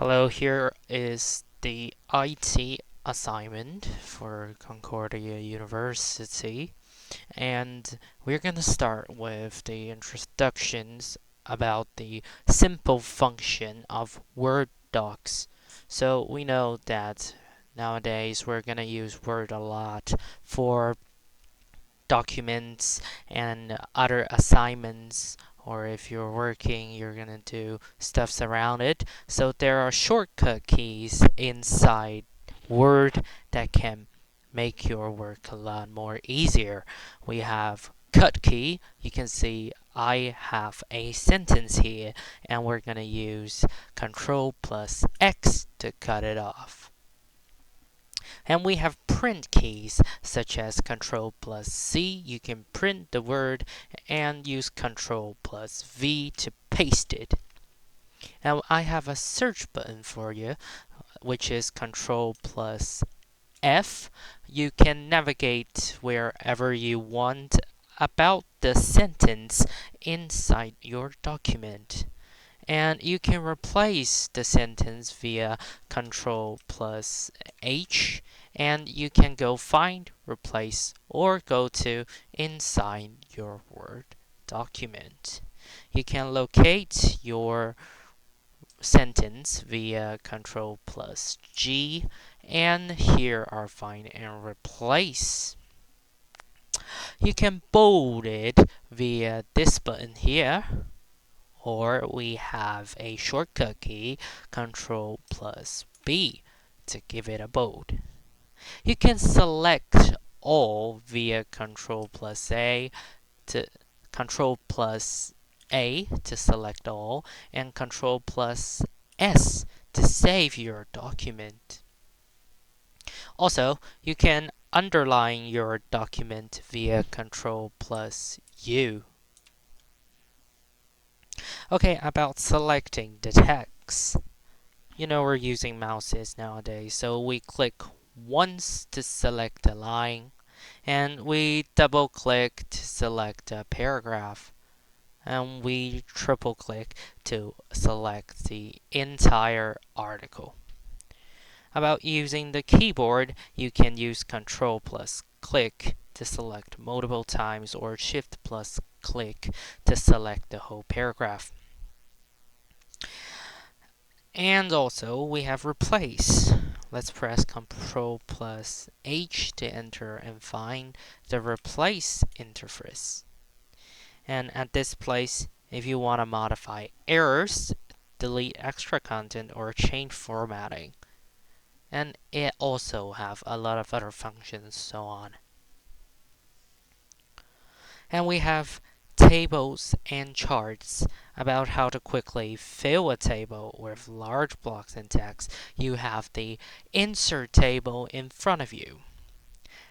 Hello, here is the IT assignment for Concordia University, and we're going to start with the introductions about the simple function of Word docs. So we know that nowadays we're going to use Word a lot for documents and other assignments, or if you're working you're gonna do stuffs around it. So there are shortcut keys inside Word that can make your work a lot more easier. We have cut key. You can see I have a sentence here, and we're gonna use Control plus X to cut it off. And we have print keys such as Control plus C. You can print the word and use Control plus V to paste it. Now I have a search button for you, which is Control plus F. You can navigate wherever you want about the sentence inside your document. And you can replace the sentence via Control plus H, and you can go find, replace, or go to inside your Word document. You can locate your sentence via Control plus G, and here are find and replace. You can bold it via this button here, or we have a shortcut key, Control plus B, to give it a bold. You can select all via Control plus A to Control plus A to select all, and Control plus S to save your document. Also, you can underline your document via Control plus U. Okay, about selecting the text. You know we're using mouses nowadays, so we click once to select a line, and we double click to select a paragraph, and we triple click to select the entire article. About using the keyboard, you can use Control plus click to select multiple times, or Shift plus click to select the whole paragraph. And also we have replace. Let's press Control plus H to enter and find the replace interface. And at this place, if you want to modify errors, delete extra content, or change formatting. And it also have a lot of other functions, so on. And we have tables and charts. About how to quickly fill a table with large blocks in text, you have the insert table in front of you.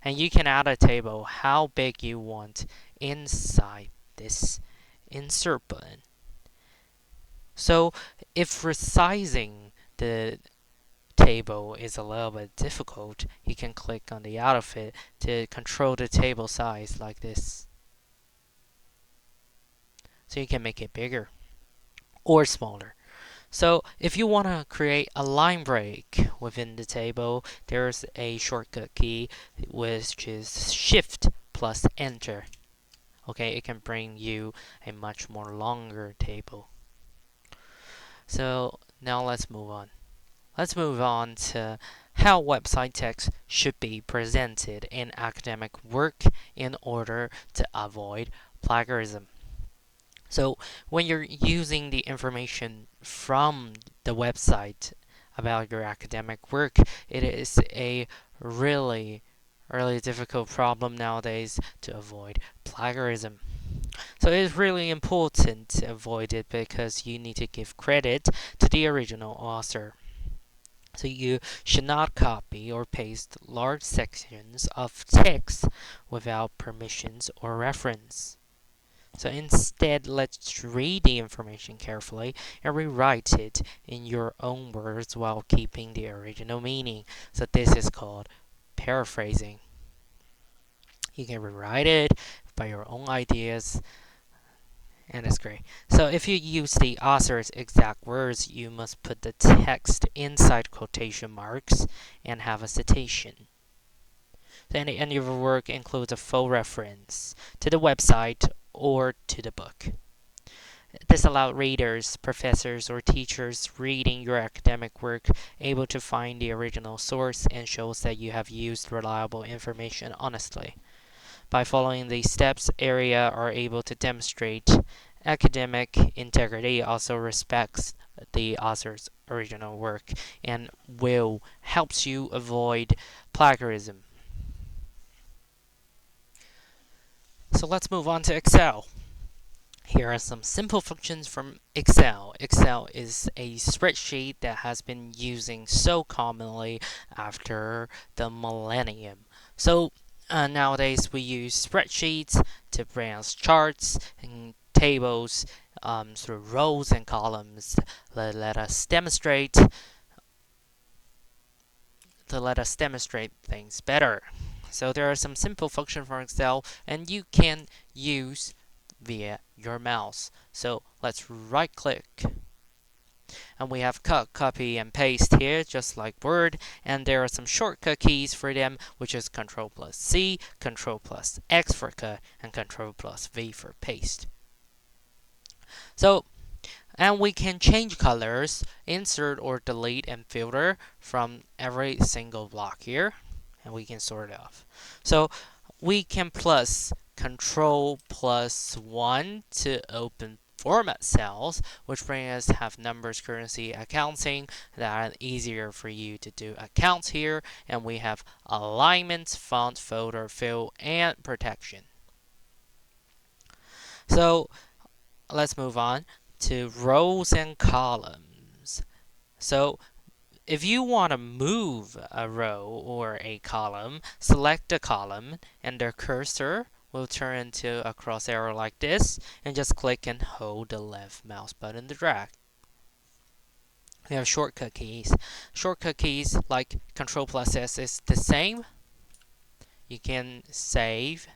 And you can add a table how big you want inside this insert button. So if resizing the table is a little bit difficult, you can click on the out of it to control the table size like this. So you can make it bigger or smaller. So if you want to create a line break within the table, there's a shortcut key which is Shift plus Enter. Okay, it can bring you a much more longer table. So now let's move on. Let's move on to how website text should be presented in academic work in order to avoid plagiarism. So when you're using the information from the website about your academic work, it is a really difficult problem nowadays to avoid plagiarism. So it is really important to avoid it because you need to give credit to the original author. So you should not copy or paste large sections of text without permissions or reference. So instead, let's read the information carefully and rewrite it in your own words while keeping the original meaning. So this is called paraphrasing. You can rewrite it by your own ideas And that's great. So if you use the author's exact words, you must put the text inside quotation marks and have a citation. So any of your work includes a full reference to the website or to the book. This allows readers, professors, or teachers reading your academic work able to find the original source and shows that you have used reliable information honestly. By following these steps, area are able to demonstrate academic integrity, also respects the author's original work, and will helps you avoid plagiarism. So let's move on to Excel. Here are some simple functions from Excel. Excel is a spreadsheet that has been using so commonly after the millennium. So nowadays we use spreadsheets to browse charts and tables through rows and columns. Let us demonstrate things better. So there are some simple functions for Excel, and you can use via your mouse. So let's right click, and we have cut, copy, and paste here, just like Word. And there are some shortcut keys for them, which is Control plus C, Control plus X for cut, and Control plus V for paste. So, and we can change colors, insert or delete, and filter from every single block here, and we can sort it off. So we can plus Control plus 1 to open format cells, which bring us have numbers, currency, accounting that are easier for you to do accounts here. And we have alignments, font, folder, fill, and protection. So let's move on to rows and columns. So if you want to move a row or a column, select the column and the cursor will turn into a cross arrow like this, and just click and hold the left mouse button to drag. We have shortcut keys. Shortcut keys like Control plus S is the same. You can save,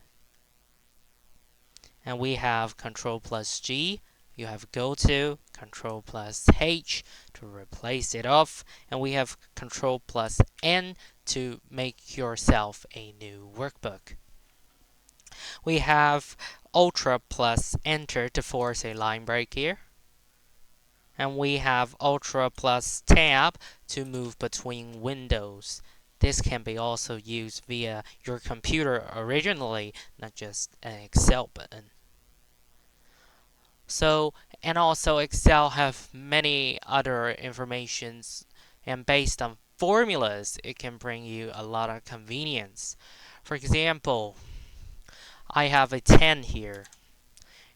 and we have Control plus G. You have go to, Control plus H to replace it off, and we have Control plus N to make yourself a new workbook. We have Ultra plus Enter to force a line break here. And we have Ultra plus Tab to move between windows. This can be also used via your computer originally, not just an Excel button. So, and also Excel have many other informations, and based on formulas, it can bring you a lot of convenience. For example, I have a 10 here,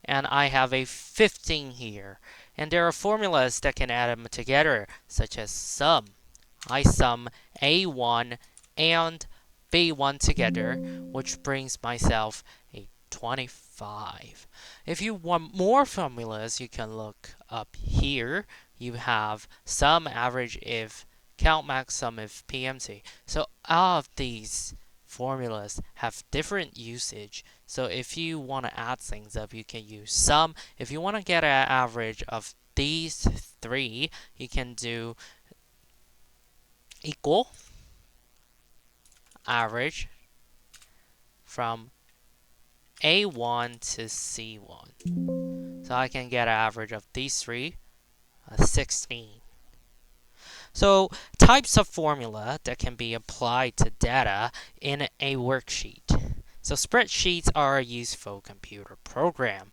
and I have a 15 here, and there are formulas that can add them together, such as sum. I sum A1 and B1 together, which brings myself a 25. If you want more formulas, you can look up here. You have sum, average if, count, max, sum if, PMC. So all of these formulas have different usage. So if you want to add things up, you can use sum. If you want to get an average of these three, you can do equal average from A1 to C1. So I can get an average of these three, 16. So types of formula that can be applied to data in a worksheet. So spreadsheets are a useful computer program,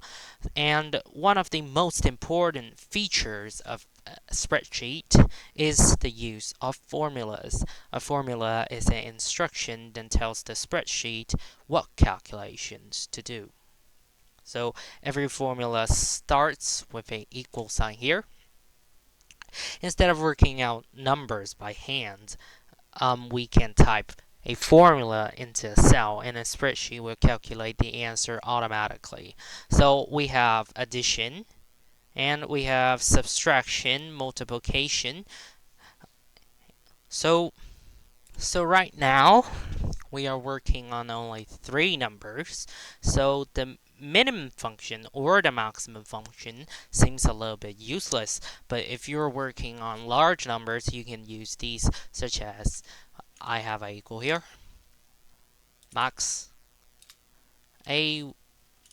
and one of the most important features of a spreadsheet is the use of formulas. A formula is an instruction that tells the spreadsheet what calculations to do. So every formula starts with an equal sign here. Instead of working out numbers by hand, we can type a formula into a cell, and a spreadsheet will calculate the answer automatically. So we have addition, and we have subtraction, multiplication. So right now we are working on only three numbers. So the minimum function or the maximum function seems a little bit useless, but if you're working on large numbers, you can use these, such as I have a equal here, max a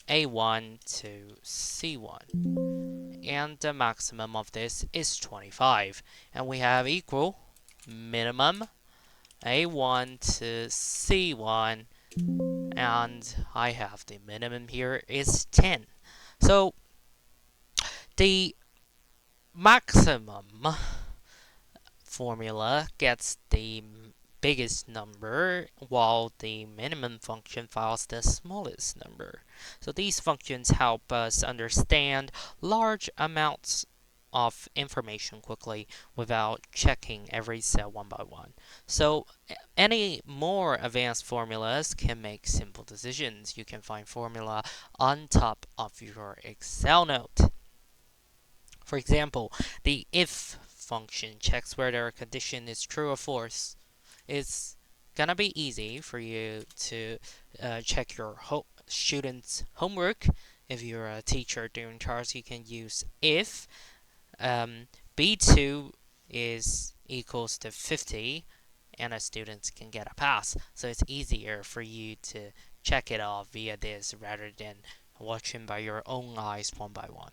a1 to c1, and the maximum of this is 25, and we have equal minimum a1 to c1, and I have the minimum here is 10. So the maximum formula gets the biggest number, while the minimum function files the smallest number. So these functions help us understand large amounts of information quickly without checking every cell one by one. So any more advanced formulas can make simple decisions. You can find formula on top of your Excel note. For example, the if function checks whether a condition is true or false. It's gonna be easy for you to check your students' homework. If you're a teacher doing tasks, you can use if B2 is equals to 50, and a student can get a pass. So it's easier for you to check it off via this rather than watching by your own eyes one by one.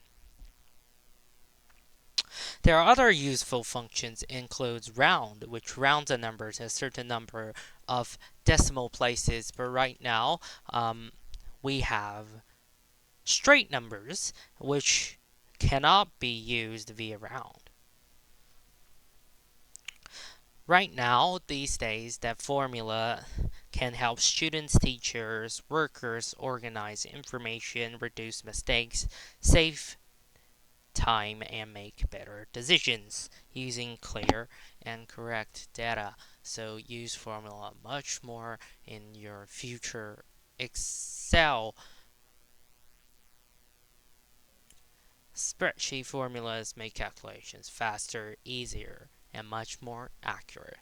There are other useful functions includes round, which rounds a number to a certain number of decimal places. But right now, we have straight numbers, which cannot be used via round. Right now, these days, that formula can help students, teachers, workers organize information, reduce mistakes, save time, and make better decisions using clear and correct data. So use formula much more in your future Excel spreadsheet. Formulas make calculations faster, easier, and much more accurate.